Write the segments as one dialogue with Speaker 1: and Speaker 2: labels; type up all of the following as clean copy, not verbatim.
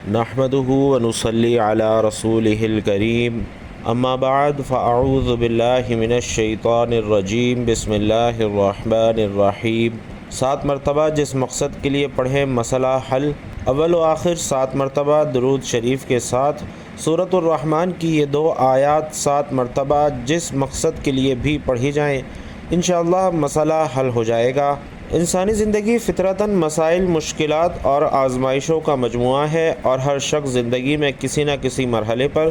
Speaker 1: نحمده ونصلي على رسوله الكريم اما بعد فاعوذ باللہ من الشیطان الرجیم بسم اللہ الرحمن الرحیم 7 مرتبہ جس مقصد کے لیے پڑھیں مسئلہ حل۔ اول و آخر 7 مرتبہ درود شریف کے ساتھ سورۃ الرحمن کی یہ 2 آیات 7 مرتبہ جس مقصد کے لیے بھی پڑھی جائیں انشاءاللہ مسئلہ حل ہو جائے گا۔ انسانی زندگی فطرتاً مسائل، مشکلات اور آزمائشوں کا مجموعہ ہے، اور ہر شخص زندگی میں کسی نہ کسی مرحلے پر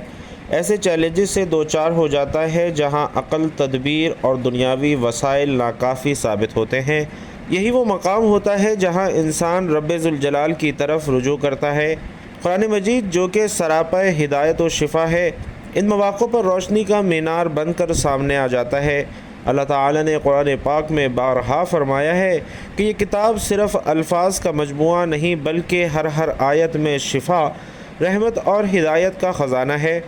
Speaker 1: ایسے چیلنجز سے دوچار ہو جاتا ہے جہاں عقل، تدبیر اور دنیاوی وسائل ناکافی ثابت ہوتے ہیں۔ یہی وہ مقام ہوتا ہے جہاں انسان رب ذوالجلال کی طرف رجوع کرتا ہے۔ قرآن مجید جو کہ سراپا ہدایت و شفا ہے، ان مواقع پر روشنی کا مینار بن کر سامنے آ جاتا ہے۔ اللہ تعالیٰ نے قرآن پاک میں بارہا فرمایا ہے کہ یہ کتاب صرف الفاظ کا مجموعہ نہیں بلکہ ہر آیت میں شفا، رحمت اور ہدایت کا خزانہ ہے۔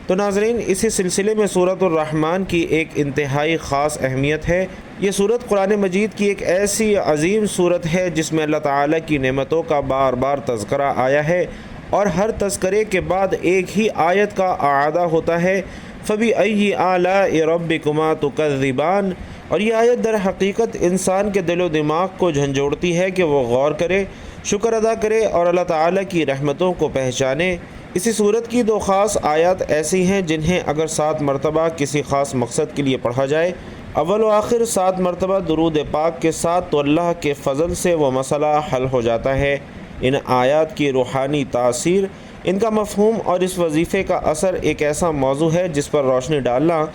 Speaker 1: تو ناظرین، اسی سلسلے میں سورۃ الرحمن کی ایک انتہائی خاص اہمیت ہے۔ یہ سورت قرآن مجید کی ایک ایسی عظیم سورت ہے جس میں اللہ تعالیٰ کی نعمتوں کا بار بار تذکرہ آیا ہے، اور ہر تذکرے کے بعد ایک ہی آیت کا اعادہ ہوتا ہے، فَبِأَيِّ آلَاءِ رَبِّكُمَا تُكَذِّبَانِ۔ اور یہ آیت در حقیقت انسان کے دل و دماغ کو جھنجھوڑتی ہے کہ وہ غور کرے، شکر ادا کرے اور اللہ تعالیٰ کی رحمتوں کو پہچانے۔ اسی صورت کی 2 خاص آیات ایسی ہیں جنہیں اگر 7 مرتبہ کسی خاص مقصد کے لیے پڑھا جائے، اول و آخر 7 مرتبہ درود پاک کے ساتھ، تو اللہ کے فضل سے وہ مسئلہ حل ہو جاتا ہے۔ ان آیات کی روحانی تاثیر، ان کا مفہوم اور اس وظیفے کا اثر ایک ایسا موضوع ہے جس پر روشنی ڈالنا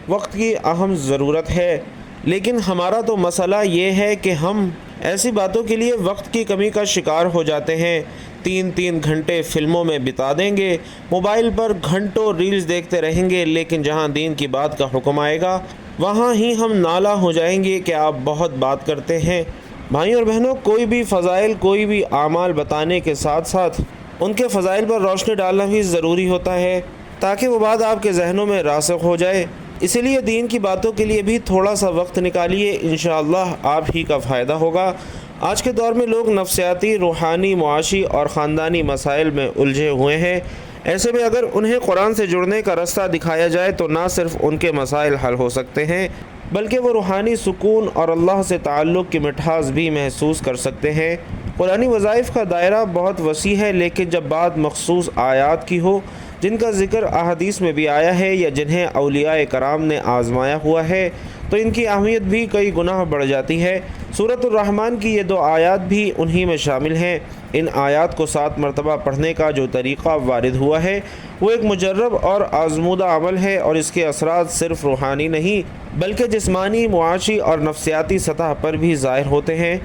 Speaker 1: وقت کی اہم ضرورت ہے۔ لیکن ہمارا تو مسئلہ یہ ہے کہ ہم ایسی باتوں کے لیے وقت کی کمی کا شکار ہو جاتے ہیں۔ 3 گھنٹے فلموں میں بتا دیں گے، موبائل پر گھنٹوں ریلز دیکھتے رہیں گے، لیکن جہاں دین کی بات کا حکم آئے گا وہاں ہی ہم نالاں ہو جائیں گے کہ آپ بہت بات کرتے ہیں۔ بھائیوں اور بہنوں، کوئی بھی فضائل، کوئی بھی اعمال بتانے کے ساتھ ساتھ ان کے فضائل پر روشنی ڈالنا بھی ضروری ہوتا ہے تاکہ وہ بات آپ کے ذہنوں میں راسخ ہو جائے۔ اسی لیے دین کی باتوں کے لیے بھی تھوڑا سا وقت نکالیے، انشاءاللہ آپ ہی کا فائدہ ہوگا۔ آج کے دور میں لوگ نفسیاتی، روحانی، معاشی اور خاندانی مسائل میں الجھے ہوئے ہیں۔ ایسے میں اگر انہیں قرآن سے جڑنے کا راستہ دکھایا جائے تو نہ صرف ان کے مسائل حل ہو سکتے ہیں بلکہ وہ روحانی سکون اور اللہ سے تعلق کی مٹھاس بھی محسوس کر سکتے ہیں۔ قرآنی وظائف کا دائرہ بہت وسیع ہے، لیکن جب بات مخصوص آیات کی ہو جن کا ذکر احادیث میں بھی آیا ہے یا جنہیں اولیاء کرام نے آزمایا ہوا ہے، تو ان کی اہمیت بھی کئی گنا بڑھ جاتی ہے۔ سورۃ الرحمن کی یہ 2 آیات بھی انہی میں شامل ہیں۔ ان آیات کو 7 مرتبہ پڑھنے کا جو طریقہ وارد ہوا ہے وہ ایک مجرب اور آزمودہ عمل ہے، اور اس کے اثرات صرف روحانی نہیں بلکہ جسمانی، معاشی اور نفسیاتی سطح پر بھی ظاہر ہوتے ہیں۔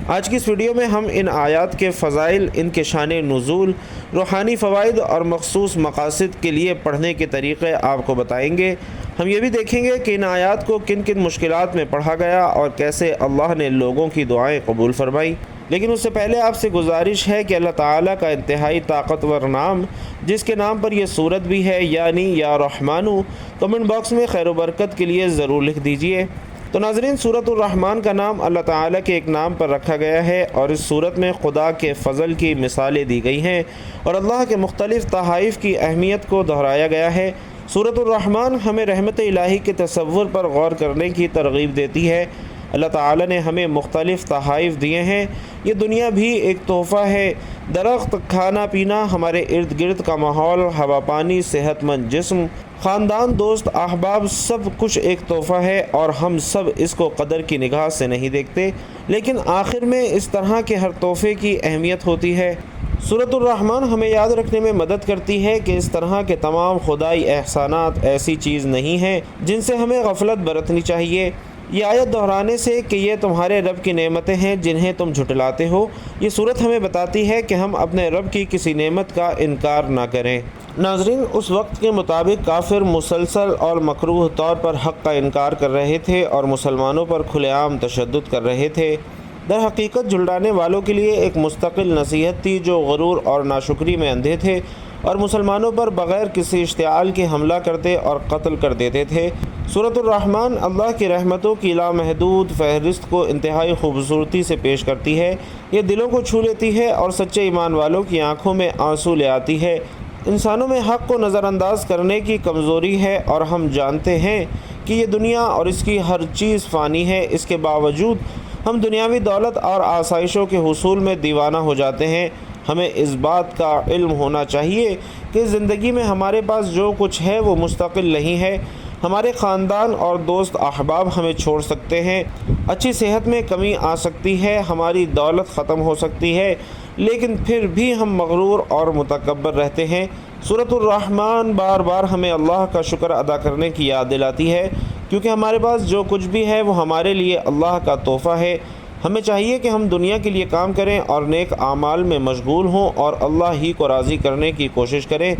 Speaker 1: آج کی اس ویڈیو میں ہم ان آیات کے فضائل، ان کے شان نزول، روحانی فوائد اور مخصوص مقاصد کے لیے پڑھنے کے طریقے آپ کو بتائیں گے۔ ہم یہ بھی دیکھیں گے کہ ان آیات کو کن کن مشکلات میں پڑھا گیا اور کیسے اللہ نے لوگوں کی دعائیں قبول فرمائی۔ لیکن اس سے پہلے آپ سے گزارش ہے کہ اللہ تعالیٰ کا انتہائی طاقتور نام، جس کے نام پر یہ صورت بھی ہے، یعنی یا رحمانو، کمنٹ باکس میں خیر و برکت کے لیے ضرور لکھ دیجئے۔ تو ناظرین، سورۃ الرحمن کا نام اللہ تعالیٰ کے ایک نام پر رکھا گیا ہے، اور اس سورت میں خدا کے فضل کی مثالیں دی گئی ہیں اور اللہ کے مختلف تحائف کی اہمیت کو دہرایا گیا ہے۔ سورۃ الرحمن ہمیں رحمت الہی کے تصور پر غور کرنے کی ترغیب دیتی ہے۔ اللہ تعالیٰ نے ہمیں مختلف تحائف دیے ہیں، یہ دنیا بھی ایک تحفہ ہے۔ درخت، کھانا پینا، ہمارے ارد گرد کا ماحول، ہوا پانی، صحت مند جسم، خاندان، دوست، احباب، سب کچھ ایک تحفہ ہے، اور ہم سب اس کو قدر کی نگاہ سے نہیں دیکھتے، لیکن آخر میں اس طرح کے ہر تحفے کی اہمیت ہوتی ہے۔ سورۃ الرحمن ہمیں یاد رکھنے میں مدد کرتی ہے کہ اس طرح کے تمام خدائی احسانات ایسی چیز نہیں ہیں جن سے ہمیں غفلت برتنی چاہیے۔ یہ آیت دہرانے سے کہ یہ تمہارے رب کی نعمتیں ہیں جنہیں تم جھٹلاتے ہو، یہ صورت ہمیں بتاتی ہے کہ ہم اپنے رب کی کسی نعمت کا انکار نہ کریں۔ ناظرین، اس وقت کے مطابق کافر مسلسل اور مکروہ طور پر حق کا انکار کر رہے تھے اور مسلمانوں پر کھلے عام تشدد کر رہے تھے۔ در حقیقت جھلڑانے والوں کے لیے ایک مستقل نصیحت تھی جو غرور اور ناشکری میں اندھے تھے، اور مسلمانوں پر بغیر کسی اشتعال کے حملہ کرتے اور قتل کر دیتے تھے۔ سورۃ الرحمن اللہ کی رحمتوں کی لامحدود فہرست کو انتہائی خوبصورتی سے پیش کرتی ہے۔ یہ دلوں کو چھو لیتی ہے اور سچے ایمان والوں کی آنکھوں میں آنسو لے آتی ہے۔ انسانوں میں حق کو نظر انداز کرنے کی کمزوری ہے، اور ہم جانتے ہیں کہ یہ دنیا اور اس کی ہر چیز فانی ہے۔ اس کے باوجود ہم دنیاوی دولت اور آسائشوں کے حصول میں دیوانہ ہو جاتے ہیں۔ ہمیں اس بات کا علم ہونا چاہیے کہ زندگی میں ہمارے پاس جو کچھ ہے وہ مستقل نہیں ہے۔ ہمارے خاندان اور دوست احباب ہمیں چھوڑ سکتے ہیں، اچھی صحت میں کمی آ سکتی ہے، ہماری دولت ختم ہو سکتی ہے، لیکن پھر بھی ہم مغرور اور متکبر رہتے ہیں۔ سورۃ الرحمن بار بار ہمیں اللہ کا شکر ادا کرنے کی یاد دلاتی ہے، کیونکہ ہمارے پاس جو کچھ بھی ہے وہ ہمارے لیے اللہ کا تحفہ ہے۔ ہمیں چاہیے کہ ہم دنیا کے لیے کام کریں اور نیک اعمال میں مشغول ہوں اور اللہ ہی کو راضی کرنے کی کوشش کریں۔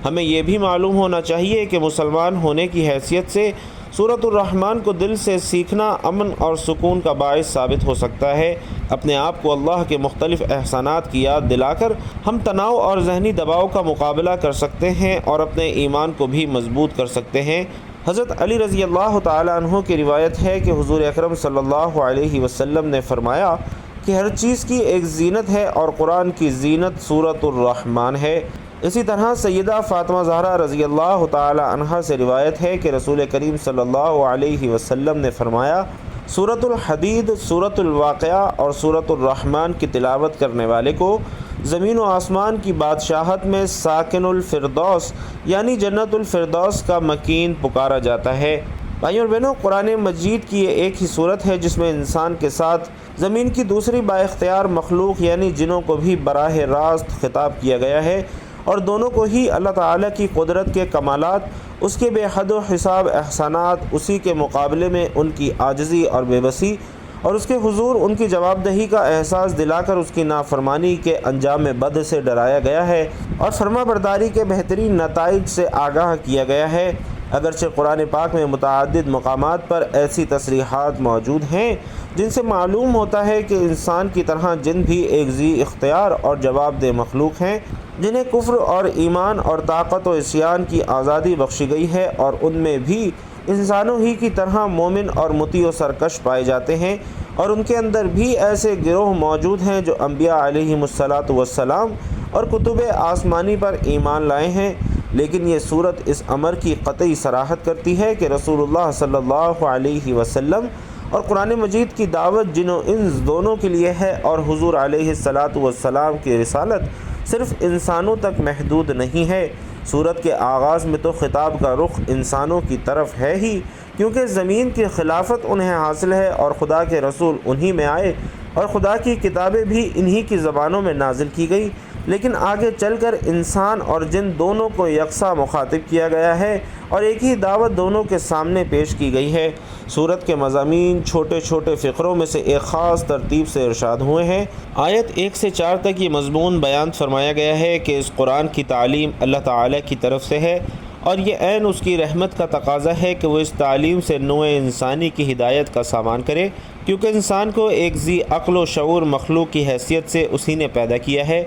Speaker 1: ہمیں یہ بھی معلوم ہونا چاہیے کہ مسلمان ہونے کی حیثیت سے سورۃ الرحمن کو دل سے سیکھنا امن اور سکون کا باعث ثابت ہو سکتا ہے۔ اپنے آپ کو اللہ کے مختلف احسانات کی یاد دلا کر ہم تناؤ اور ذہنی دباؤ کا مقابلہ کر سکتے ہیں اور اپنے ایمان کو بھی مضبوط کر سکتے ہیں۔ حضرت علی رضی اللہ تعالی عنہ کی روایت ہے کہ حضور اکرم صلی اللہ علیہ وسلم نے فرمایا کہ ہر چیز کی ایک زینت ہے اور قرآن کی زینت سورۃ الرحمن ہے۔ اسی طرح سیدہ فاطمہ زہرا رضی اللہ تعالی عنہا سے روایت ہے کہ رسول کریم صلی اللہ علیہ وسلم نے فرمایا، سورۃ الحدید، سورۃ الواقعہ اور سورۃ الرحمن کی تلاوت کرنے والے کو زمین و آسمان کی بادشاہت میں ساکن الفردوس یعنی جنت الفردوس کا مکین پکارا جاتا ہے۔ بھائیوں اور بہنوں، قرآن مجید کی یہ ایک ہی صورت ہے جس میں انسان کے ساتھ زمین کی دوسری بااختیار مخلوق یعنی جنوں کو بھی براہ راست خطاب کیا گیا ہے، اور دونوں کو ہی اللہ تعالیٰ کی قدرت کے کمالات، اس کے بے حد و حساب احسانات، اسی کے مقابلے میں ان کی عاجزی اور بے بسی اور اس کے حضور ان کی جواب دہی کا احساس دلا کر اس کی نافرمانی کے انجام بد سے ڈرایا گیا ہے اور فرما برداری کے بہترین نتائج سے آگاہ کیا گیا ہے۔ اگرچہ قرآن پاک میں متعدد مقامات پر ایسی تصریحات موجود ہیں جن سے معلوم ہوتا ہے کہ انسان کی طرح جن بھی ایک ذی اختیار اور جواب دہ مخلوق ہیں، جنہیں کفر اور ایمان اور طاقت و عصیان کی آزادی بخشی گئی ہے، اور ان میں بھی انسانوں ہی کی طرح مومن اور مطیع و سرکش پائے جاتے ہیں، اور ان کے اندر بھی ایسے گروہ موجود ہیں جو انبیاء علیہم السلام اور کتب آسمانی پر ایمان لائے ہیں۔ لیکن یہ صورت اس امر کی قطعی صراحت کرتی ہے کہ رسول اللہ صلی اللہ علیہ وسلم اور قرآن مجید کی دعوت جن و انس دونوں کے لیے ہے، اور حضور علیہ السلام کی رسالت صرف انسانوں تک محدود نہیں ہے۔ سورت کے آغاز میں تو خطاب کا رخ انسانوں کی طرف ہے ہی، کیونکہ زمین کی خلافت انہیں حاصل ہے اور خدا کے رسول انہی میں آئے اور خدا کی کتابیں بھی انہی کی زبانوں میں نازل کی گئی، لیکن آگے چل کر انسان اور جن دونوں کو یکساں مخاطب کیا گیا ہے اور ایک ہی دعوت دونوں کے سامنے پیش کی گئی ہے۔ سورت کے مضامین چھوٹے چھوٹے فقروں میں سے ایک خاص ترتیب سے ارشاد ہوئے ہیں۔ آیت 1 سے 4 تک یہ مضمون بیان فرمایا گیا ہے کہ اس قرآن کی تعلیم اللہ تعالیٰ کی طرف سے ہے، اور یہ عین اس کی رحمت کا تقاضا ہے کہ وہ اس تعلیم سے نوع انسانی کی ہدایت کا سامان کرے، کیونکہ انسان کو ایک ذی عقل و شعور مخلوق کی حیثیت سے اسی نے پیدا کیا ہے۔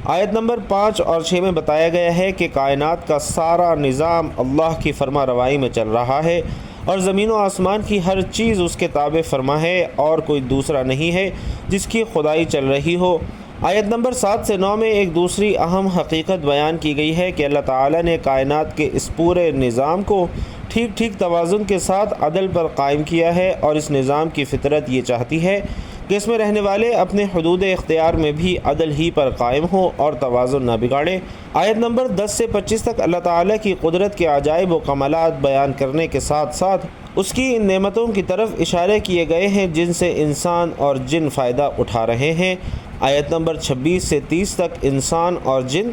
Speaker 1: آیت نمبر 5 اور 6 میں بتایا گیا ہے کہ کائنات کا سارا نظام اللہ کی فرما روائی میں چل رہا ہے، اور زمین و آسمان کی ہر چیز اس کے تابع فرما ہے، اور کوئی دوسرا نہیں ہے جس کی خدائی چل رہی ہو۔ آیت نمبر 7 سے 9 میں ایک دوسری اہم حقیقت بیان کی گئی ہے کہ اللہ تعالیٰ نے کائنات کے اس پورے نظام کو ٹھیک ٹھیک توازن کے ساتھ عدل پر قائم کیا ہے، اور اس نظام کی فطرت یہ چاہتی ہے کہ اس میں رہنے والے اپنے حدود اختیار میں بھی عدل ہی پر قائم ہوں اور توازن نہ بگاڑے۔ آیت نمبر 10 سے 25 تک اللہ تعالیٰ کی قدرت کے عجائب و کمالات بیان کرنے کے ساتھ ساتھ اس کی ان نعمتوں کی طرف اشارے کیے گئے ہیں جن سے انسان اور جن فائدہ اٹھا رہے ہیں۔ آیت نمبر 26 سے 30 تک انسان اور جن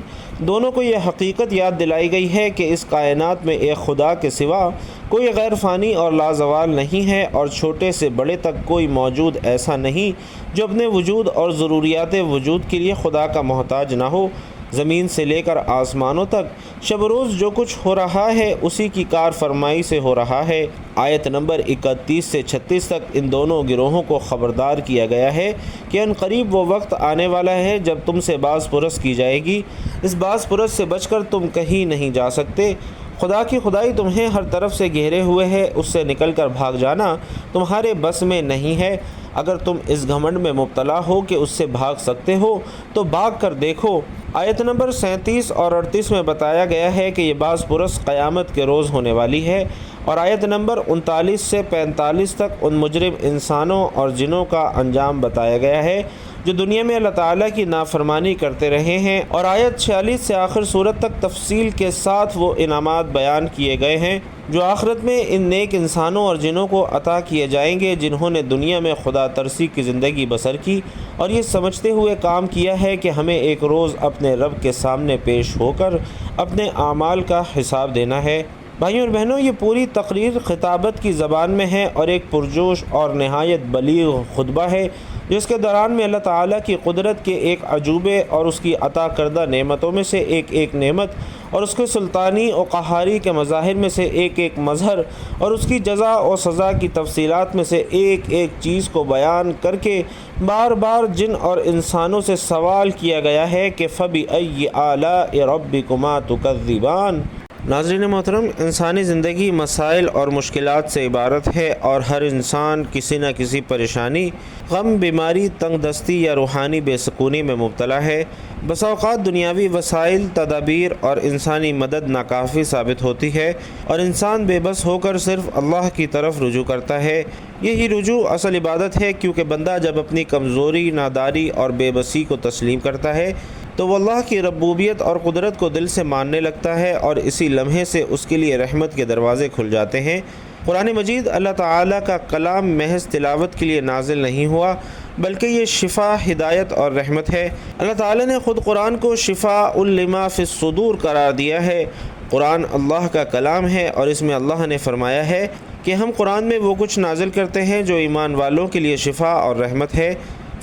Speaker 1: دونوں کو یہ حقیقت یاد دلائی گئی ہے کہ اس کائنات میں ایک خدا کے سوا کوئی غیر فانی اور لازوال نہیں ہے، اور چھوٹے سے بڑے تک کوئی موجود ایسا نہیں جو اپنے وجود اور ضروریات وجود کے لیے خدا کا محتاج نہ ہو۔ زمین سے لے کر آسمانوں تک شب و روز جو کچھ ہو رہا ہے اسی کی کار فرمائی سے ہو رہا ہے۔ آیت نمبر 31 سے 36 تک ان دونوں گروہوں کو خبردار کیا گیا ہے کہ ان قریب وہ وقت آنے والا ہے جب تم سے باز پرس کی جائے گی، اس باز پرس سے بچ کر تم کہیں نہیں جا سکتے۔ خدا کی خدائی تمہیں ہر طرف سے گھیرے ہوئے ہے، اس سے نکل کر بھاگ جانا تمہارے بس میں نہیں ہے۔ اگر تم اس گھمنڈ میں مبتلا ہو کہ اس سے بھاگ سکتے ہو تو بھاگ کر دیکھو۔ آیت نمبر 37 اور 38 میں بتایا گیا ہے کہ یہ باز پرس قیامت کے روز ہونے والی ہے، اور آیت نمبر 39 سے 45 تک ان مجرم انسانوں اور جنوں کا انجام بتایا گیا ہے جو دنیا میں اللہ تعالیٰ کی نافرمانی کرتے رہے ہیں، اور آیت 46 سے آخر صورت تک تفصیل کے ساتھ وہ انعامات بیان کیے گئے ہیں جو آخرت میں ان نیک انسانوں اور جنوں کو عطا کیے جائیں گے جنہوں نے دنیا میں خدا ترسی کی زندگی بسر کی اور یہ سمجھتے ہوئے کام کیا ہے کہ ہمیں ایک روز اپنے رب کے سامنے پیش ہو کر اپنے اعمال کا حساب دینا ہے۔ بھائیوں اور بہنوں، یہ پوری تقریر خطابت کی زبان میں ہے اور ایک پرجوش اور نہایت بلیغ خطبہ ہے جس کے دوران میں اللہ تعالیٰ کی قدرت کے ایک عجوبے اور اس کی عطا کردہ نعمتوں میں سے ایک ایک نعمت اور اس کے سلطانی و قہاری کے مظاہر میں سے ایک ایک مظہر اور اس کی جزا و سزا کی تفصیلات میں سے ایک ایک چیز کو بیان کر کے بار بار جن اور انسانوں سے سوال کیا گیا ہے کہ فَبِأَيِّ آلَاءِ رَبِّكُمَا تُكَذِّبَانِ۔ ناظرین محترم، انسانی زندگی مسائل اور مشکلات سے عبارت ہے اور ہر انسان کسی نہ کسی پریشانی، غم، بیماری، تنگ دستی یا روحانی بے سکونی میں مبتلا ہے۔ بسا اوقات دنیاوی وسائل، تدابیر اور انسانی مدد ناکافی ثابت ہوتی ہے اور انسان بے بس ہو کر صرف اللہ کی طرف رجوع کرتا ہے۔ یہی رجوع اصل عبادت ہے، کیونکہ بندہ جب اپنی کمزوری، ناداری اور بے بسی کو تسلیم کرتا ہے تو وہ اللہ کی ربوبیت اور قدرت کو دل سے ماننے لگتا ہے اور اسی لمحے سے اس کے لیے رحمت کے دروازے کھل جاتے ہیں۔ قرآن مجید اللہ تعالیٰ کا کلام محض تلاوت کے لیے نازل نہیں ہوا، بلکہ یہ شفا، ہدایت اور رحمت ہے۔ اللہ تعالیٰ نے خود قرآن کو شفاء لما فی الصدور قرار دیا ہے۔ قرآن اللہ کا کلام ہے اور اس میں اللہ نے فرمایا ہے کہ ہم قرآن میں وہ کچھ نازل کرتے ہیں جو ایمان والوں کے لیے شفا اور رحمت ہے۔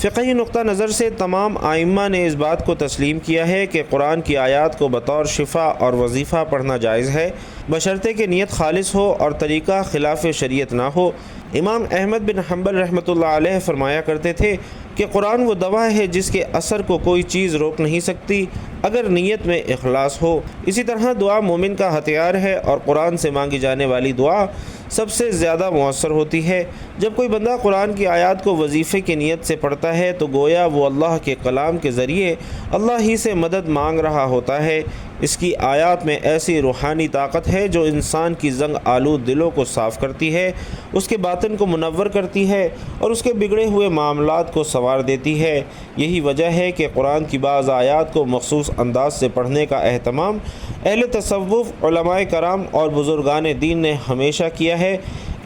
Speaker 1: فقہی نقطہ نظر سے تمام ائمہ نے اس بات کو تسلیم کیا ہے کہ قرآن کی آیات کو بطور شفا اور وظیفہ پڑھنا جائز ہے، بشرطے کہ نیت خالص ہو اور طریقہ خلاف شریعت نہ ہو۔ امام احمد بن حنبل رحمۃ اللہ علیہ فرمایا کرتے تھے کہ قرآن وہ دوا ہے جس کے اثر کو کوئی چیز روک نہیں سکتی اگر نیت میں اخلاص ہو۔ اسی طرح دعا مومن کا ہتھیار ہے اور قرآن سے مانگی جانے والی دعا سب سے زیادہ مؤثر ہوتی ہے۔ جب کوئی بندہ قرآن کی آیات کو وظیفے کی نیت سے پڑھتا ہے تو گویا وہ اللہ کے کلام کے ذریعے اللہ ہی سے مدد مانگ رہا ہوتا ہے۔ اس کی آیات میں ایسی روحانی طاقت ہے جو انسان کی زنگ آلود دلوں کو صاف کرتی ہے، اس کے باطن کو منور کرتی ہے اور اس کے بگڑے ہوئے معاملات کو سنوار دیتی ہے۔ یہی وجہ ہے کہ قرآن کی بعض آیات کو مخصوص انداز سے پڑھنے کا اہتمام اہل تصوف، علماء کرام اور بزرگان دین نے ہمیشہ کیا ہے۔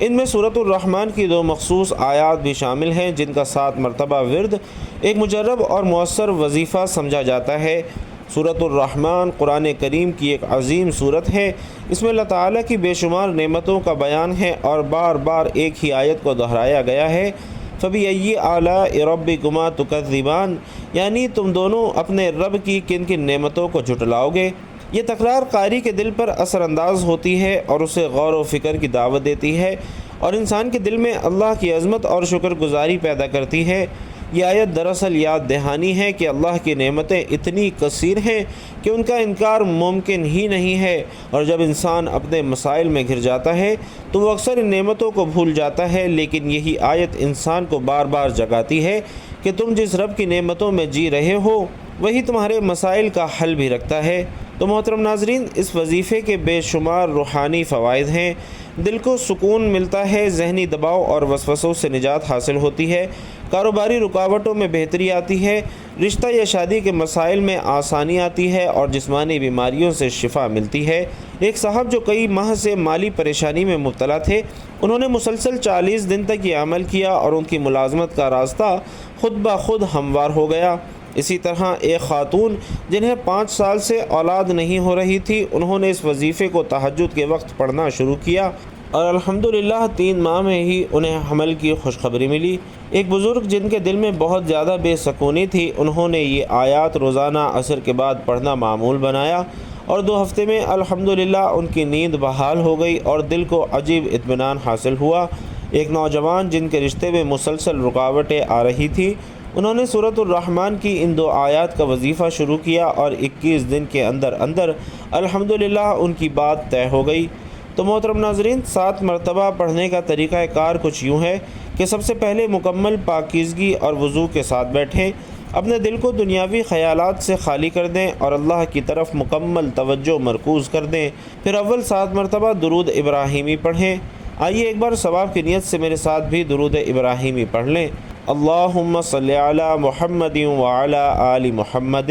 Speaker 1: ان میں سورۃ الرحمن کی 2 مخصوص آیات بھی شامل ہیں جن کا 7 مرتبہ ورد ایک مجرب اور مؤثر وظیفہ سمجھا جاتا ہے۔ سورۃ الرحمن قرآن کریم کی ایک عظیم سورت ہے۔ اس میں اللہ تعالیٰ کی بے شمار نعمتوں کا بیان ہے اور بار بار ایک ہی آیت کو دہرایا گیا ہے، فَبِأَيِّ آلَاءِ رَبِّكُمَا تُكَذِّبَانِ، یعنی تم دونوں اپنے رب کی کن کن نعمتوں کو جھٹلاؤ گے۔ یہ تکرار قاری کے دل پر اثر انداز ہوتی ہے اور اسے غور و فکر کی دعوت دیتی ہے اور انسان کے دل میں اللہ کی عظمت اور شکر گزاری پیدا کرتی ہے۔ یہ آیت دراصل یاد دہانی ہے کہ اللہ کی نعمتیں اتنی کثیر ہیں کہ ان کا انکار ممکن ہی نہیں ہے، اور جب انسان اپنے مسائل میں گھر جاتا ہے تو وہ اکثر ان نعمتوں کو بھول جاتا ہے، لیکن یہی آیت انسان کو بار بار جگاتی ہے کہ تم جس رب کی نعمتوں میں جی رہے ہو وہی تمہارے مسائل کا حل بھی رکھتا ہے۔ تو محترم ناظرین، اس وظیفے کے بے شمار روحانی فوائد ہیں۔ دل کو سکون ملتا ہے، ذہنی دباؤ اور وسوسوں سے نجات حاصل ہوتی ہے، کاروباری رکاوٹوں میں بہتری آتی ہے، رشتہ یا شادی کے مسائل میں آسانی آتی ہے اور جسمانی بیماریوں سے شفا ملتی ہے۔ ایک صاحب جو کئی ماہ سے مالی پریشانی میں مبتلا تھے، انہوں نے مسلسل 40 دن تک یہ عمل کیا اور ان کی ملازمت کا راستہ خود بخود ہموار ہو گیا۔ اسی طرح ایک خاتون جنہیں 5 سال سے اولاد نہیں ہو رہی تھی، انہوں نے اس وظیفے کو تہجد کے وقت پڑھنا شروع کیا اور الحمدللہ 3 ماہ میں ہی انہیں حمل کی خوشخبری ملی۔ ایک بزرگ جن کے دل میں بہت زیادہ بے سکونی تھی، انہوں نے یہ آیات روزانہ عصر کے بعد پڑھنا معمول بنایا اور 2 ہفتے میں الحمدللہ ان کی نیند بحال ہو گئی اور دل کو عجیب اطمینان حاصل ہوا۔ ایک نوجوان جن کے رشتے میں مسلسل رکاوٹیں آ رہی تھی، انہوں نے سورۃ الرحمن کی ان 2 آیات کا وظیفہ شروع کیا اور 21 دن کے اندر الحمدللہ ان کی بات طے ہو گئی۔ تو محترم ناظرین، 7 مرتبہ پڑھنے کا طریقہ کار کچھ یوں ہے کہ سب سے پہلے مکمل پاکیزگی اور وضو کے ساتھ بیٹھیں، اپنے دل کو دنیاوی خیالات سے خالی کر دیں اور اللہ کی طرف مکمل توجہ مرکوز کر دیں۔ پھر اول 7 مرتبہ درود ابراہیمی پڑھیں۔ آئیے ایک بار ثواب کی نیت سے میرے ساتھ بھی درود ابراہیمی پڑھ لیں۔ اللہم صلی علی محمد وعلی آل محمد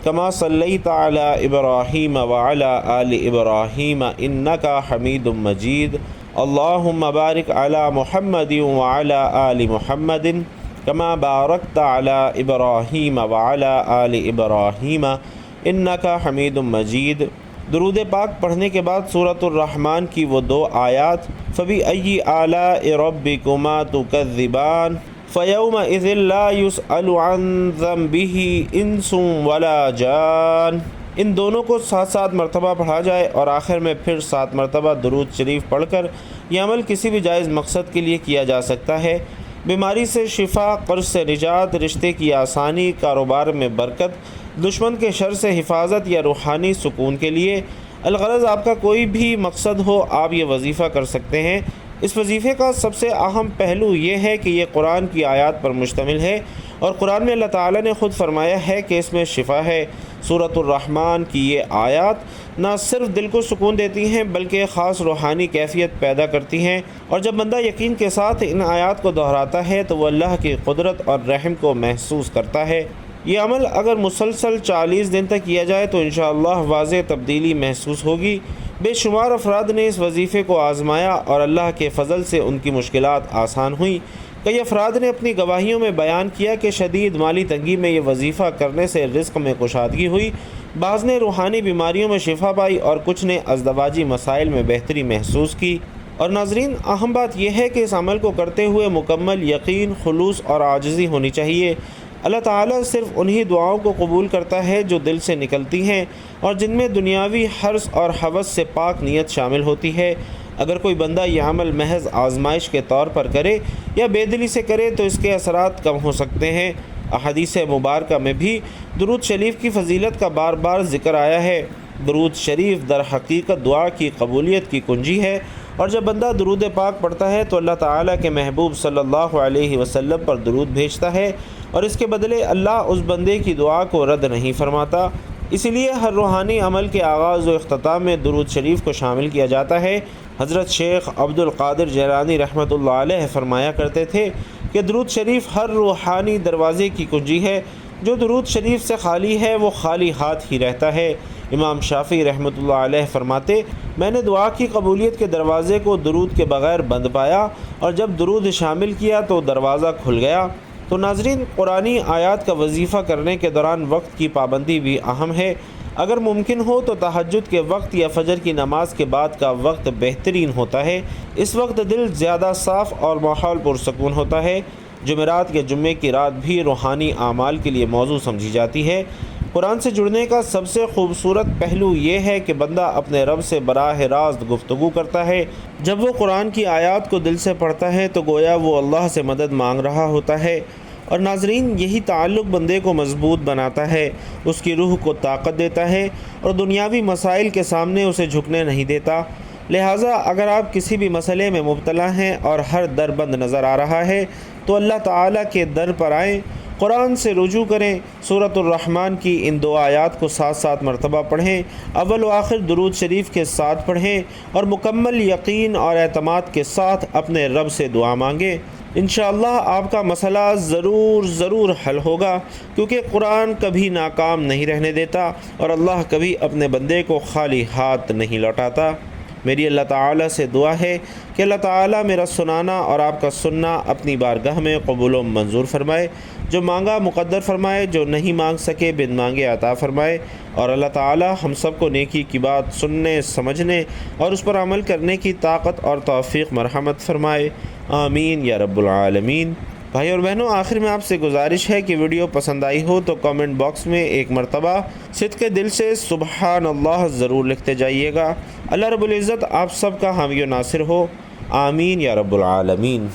Speaker 1: کما صلیت علی ابراہیم وعلی آل ابراہیم انک حمید مجید۔ اللہم بارک علی محمد وعلی آل محمد کما بارکت علی ابراہیم وعلی آل ابراہیم انک حمید مجید۔ درود پاک پڑھنے کے بعد سورۃ الرحمن کی وہ 2 آیات فَبِأَيِّ آلَاءِ رَبِّكُمَا تُكَذِّبَانِ فَيَوْمَئِذٍ لَا يُسْأَلُ عَنْ ذَنبِهِ إِنسٌ وَلَا جَانٌ، ان دونوں کو 7 مرتبہ پڑھا جائے اور آخر میں پھر 7 مرتبہ درود شریف پڑھ کر یہ عمل کسی بھی جائز مقصد کے لیے کیا جا سکتا ہے۔ بیماری سے شفا، قرض سے نجات، رشتے کی آسانی، کاروبار میں برکت، دشمن کے شر سے حفاظت یا روحانی سکون کے لیے، الغرض آپ کا کوئی بھی مقصد ہو، آپ یہ وظیفہ کر سکتے ہیں۔ اس وظیفے کا سب سے اہم پہلو یہ ہے کہ یہ قرآن کی آیات پر مشتمل ہے اور قرآن میں اللہ تعالیٰ نے خود فرمایا ہے کہ اس میں شفا ہے۔ سورۃ الرحمن کی یہ آیات نہ صرف دل کو سکون دیتی ہیں بلکہ خاص روحانی کیفیت پیدا کرتی ہیں، اور جب بندہ یقین کے ساتھ ان آیات کو دہراتا ہے تو وہ اللہ کی قدرت اور رحم کو محسوس کرتا ہے۔ یہ عمل اگر مسلسل 40 دن تک کیا جائے تو انشاءاللہ واضح تبدیلی محسوس ہوگی۔ بے شمار افراد نے اس وظیفے کو آزمایا اور اللہ کے فضل سے ان کی مشکلات آسان ہوئیں۔ کئی افراد نے اپنی گواہیوں میں بیان کیا کہ شدید مالی تنگی میں یہ وظیفہ کرنے سے رزق میں کشادگی ہوئی، بعض نے روحانی بیماریوں میں شفا پائی اور کچھ نے ازدواجی مسائل میں بہتری محسوس کی۔ اور ناظرین، اہم بات یہ ہے کہ اس عمل کو کرتے ہوئے مکمل یقین، خلوص اور عاجزی ہونی چاہیے۔ اللہ تعالیٰ صرف انہی دعاؤں کو قبول کرتا ہے جو دل سے نکلتی ہیں اور جن میں دنیاوی حرص اور ہوس سے پاک نیت شامل ہوتی ہے۔ اگر کوئی بندہ یہ عمل محض آزمائش کے طور پر کرے یا بے دلی سے کرے تو اس کے اثرات کم ہو سکتے ہیں۔ احادیث مبارکہ میں بھی درود شریف کی فضیلت کا بار بار ذکر آیا ہے۔ درود شریف در حقیقت دعا کی قبولیت کی کنجی ہے، اور جب بندہ درود پاک پڑھتا ہے تو اللہ تعالیٰ کے محبوب صلی اللہ علیہ وسلم پر درود بھیجتا ہے اور اس کے بدلے اللہ اس بندے کی دعا کو رد نہیں فرماتا۔ اسی لیے ہر روحانی عمل کے آغاز و اختتام میں درود شریف کو شامل کیا جاتا ہے۔ حضرت شیخ عبد القادر جیلانی رحمۃ اللہ علیہ فرمایا کرتے تھے کہ درود شریف ہر روحانی دروازے کی کنجی ہے، جو درود شریف سے خالی ہے وہ خالی ہاتھ ہی رہتا ہے۔ امام شافعی رحمۃ اللہ علیہ فرماتے، میں نے دعا کی قبولیت کے دروازے کو درود کے بغیر بند پایا اور جب درود شامل کیا تو دروازہ کھل گیا۔ تو ناظرین، قرآنی آیات کا وظیفہ کرنے کے دوران وقت کی پابندی بھی اہم ہے۔ اگر ممکن ہو تو تہجد کے وقت یا فجر کی نماز کے بعد کا وقت بہترین ہوتا ہے۔ اس وقت دل زیادہ صاف اور ماحول پرسکون ہوتا ہے۔ جمعرات یا جمعے کی رات بھی روحانی اعمال کے لیے موضوع سمجھی جاتی ہے۔ قرآن سے جڑنے کا سب سے خوبصورت پہلو یہ ہے کہ بندہ اپنے رب سے براہ راست گفتگو کرتا ہے۔ جب وہ قرآن کی آیات کو دل سے پڑھتا ہے تو گویا وہ اللہ سے مدد مانگ رہا ہوتا ہے، اور ناظرین، یہی تعلق بندے کو مضبوط بناتا ہے، اس کی روح کو طاقت دیتا ہے اور دنیاوی مسائل کے سامنے اسے جھکنے نہیں دیتا۔ لہٰذا اگر آپ کسی بھی مسئلے میں مبتلا ہیں اور ہر در بند نظر آ رہا ہے تو اللہ تعالیٰ کے در پر آئیں، قرآن سے رجوع کریں، سورۃ الرحمن کی ان 2 آیات کو 7 مرتبہ پڑھیں، اول و آخر درود شریف کے ساتھ پڑھیں اور مکمل یقین اور اعتماد کے ساتھ اپنے رب سے دعا مانگیں۔ انشاءاللہ آپ کا مسئلہ ضرور حل ہوگا، کیونکہ قرآن کبھی ناکام نہیں رہنے دیتا اور اللہ کبھی اپنے بندے کو خالی ہاتھ نہیں لوٹاتا۔ میری اللہ تعالیٰ سے دعا ہے کہ اللہ تعالیٰ میرا سنانا اور آپ کا سننا اپنی بارگاہ میں قبول و منظور فرمائے، جو مانگا مقدر فرمائے، جو نہیں مانگ سکے بن مانگے عطا فرمائے، اور اللہ تعالیٰ ہم سب کو نیکی کی بات سننے، سمجھنے اور اس پر عمل کرنے کی طاقت اور توفیق مرحمت فرمائے، آمین یا رب العالمین۔ بھائی اور بہنوں، آخر میں آپ سے گزارش ہے کہ ویڈیو پسند آئی ہو تو کامنٹ باکس میں ایک مرتبہ صدق دل سے سبحان اللہ ضرور لکھتے جائیے گا۔ اللہ رب العزت آپ سب کا حامی و ناصر ہو، آمین یا رب العالمین۔